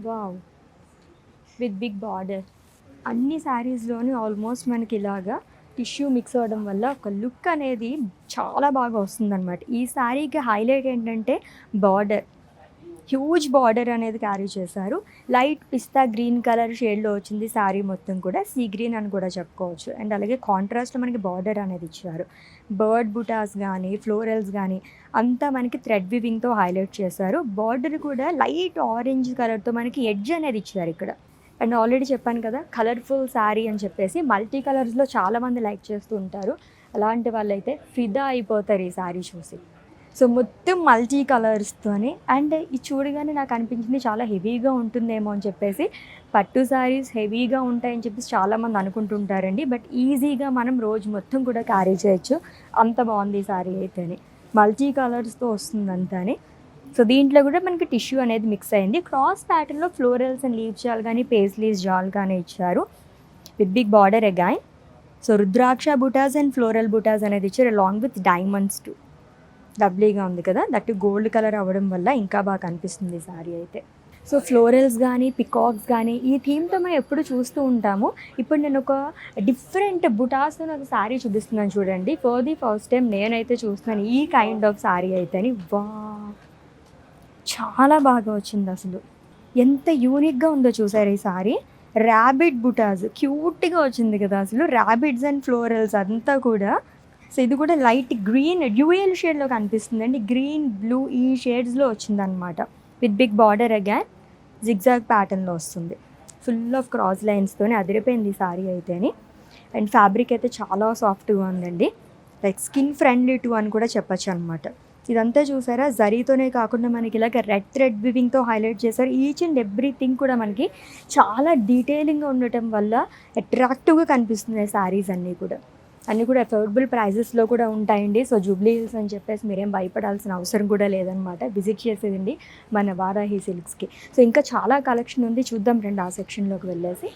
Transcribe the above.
Wow! With big border. అన్ని శారీస్‌లోని almost మనకి ఇలాగా టిష్యూ మిక్స్ అవ్వడం వల్ల ఒక లుక్ అనేది చాలా బాగా వస్తుందనమాట. ఈ శారీకి హైలైట్ ఏంటంటే బార్డర్. హ్యూజ్ బార్డర్ అనేది క్యారీ చేశారు. లైట్ పిస్తా గ్రీన్ కలర్ షేడ్‌లో వచ్చింది శారీ మొత్తం కూడా. సీ గ్రీన్ అని కూడా చెప్పుకోవచ్చు. అండ్ అలాగే కాంట్రాస్ట్‌లో మనకి బార్డర్ అనేది ఇచ్చారు. బర్డ్ బుటాస్ గానీ, ఫ్లోరల్స్ గానీ అంతా మనకి థ్రెడ్ వీవింగ్‌తో హైలైట్ చేశారు. బార్డర్ కూడా లైట్ ఆరెంజ్ కలర్‌తో మనకి ఎడ్జ్ అనేది ఇచ్చారు ఇక్కడ. అండ్ ఆల్రెడీ చెప్పాను కదా కలర్ఫుల్ శారీ అని చెప్పేసి. మల్టీ కలర్స్‌లో చాలామంది లైక్ చేస్తూ ఉంటారు. అలాంటి వాళ్ళైతే ఫిదా అయిపోతారు ఈ శారీ చూసి. సో మొత్తం మల్టీ కలర్స్తోని. అండ్ ఇది చూడగానే నాకు అనిపించింది చాలా హెవీగా ఉంటుందేమో అని చెప్పేసి. పట్టు శారీస్ హెవీగా ఉంటాయని చెప్పేసి చాలామంది అనుకుంటుంటారండి. బట్ ఈజీగా మనం రోజు మొత్తం కూడా క్యారీ చేయొచ్చు. అంత బాగుంది ఈ శారీ అయితేనే. మల్టీ కలర్స్తో వస్తుంది అంతాని. సో దీంట్లో కూడా మనకి టిష్యూ అనేది మిక్స్ అయింది. క్రాస్ ప్యాటర్న్లో ఫ్లోరల్స్ అండ్ లీవ్ జాల్ కానీ పేస్లీస్ జాల్ కానీ ఇచ్చారు with big border again. So rudraksha బుటాస్ అండ్ ఫ్లోరల్ బుటాస్ అనేది ఇచ్చారు అలాంగ్ విత్ డైమండ్స్ టు. లవ్లీగా ఉంది కదా, దట్ గోల్డ్ కలర్ అవ్వడం వల్ల ఇంకా బాగా కనిపిస్తుంది ఈ శారీ అయితే. సో ఫ్లోరల్స్ కానీ పికాక్స్ కానీ ఈ థీమ్తో మనం ఎప్పుడు చూస్తూ ఉంటాము. ఇప్పుడు నేను ఒక డిఫరెంట్ బుటాస్తో నాకు శారీ చూపిస్తున్నాను చూడండి. ఫర్ ది ఫస్ట్ టైం నేనైతే చూస్తున్నాను ఈ కైండ్ ఆఫ్ శారీ అయితేని. వా, చాలా బాగా వచ్చింది అసలు. ఎంత యూనిక్గా ఉందో చూసారు ఈ సారీ. ర్యాబిట్ బుటాస్ క్యూట్గా వచ్చింది కదా అసలు. ర్యాబిట్స్ అండ్ ఫ్లోరల్స్ అంతా కూడా. సో ఇది కూడా లైట్ గ్రీన్ డ్యూయల్ షేడ్లో కనిపిస్తుందండి. గ్రీన్ బ్లూ ఈ షేడ్స్లో వచ్చిందనమాట. With big border again zigzag ప్యాటర్న్లో వస్తుంది. ఫుల్ ఆఫ్ క్రాస్ లైన్స్తోనే అదిరిపోయింది ఈ సారీ అయితేని. అండ్ ఫ్యాబ్రిక్ అయితే చాలా సాఫ్ట్గా ఉందండి. లైక్ స్కిన్ ఫ్రెండ్లీ టూ అని కూడా చెప్పచ్చు అనమాట. ఇదంతా చూసారా జరీతోనే కాకుండా మనకి ఇలాగ రెడ్ థ్రెడ్ వివింగ్తో హైలైట్ చేశారు. ఈచ్ అండ్ ఎవ్రీథింగ్ కూడా మనకి చాలా డీటెయిలింగ్గా ఉండటం వల్ల అట్రాక్టివ్గా కనిపిస్తున్నాయి శారీస్ అన్నీ కూడా. అన్నీ కూడా అఫోర్డబుల్ ప్రైజెస్లో కూడా ఉంటాయండి. సో జూబ్లీ హిల్స్ అని చెప్పేసి మీరేం భయపడాల్సిన అవసరం కూడా లేదనమాట. విజిట్ చేసేదండి మన వారాహి సిల్క్స్కి. సో ఇంకా చాలా కలెక్షన్ ఉంది, చూద్దాం రండి ఆ సెక్షన్లోకి వెళ్ళేసి.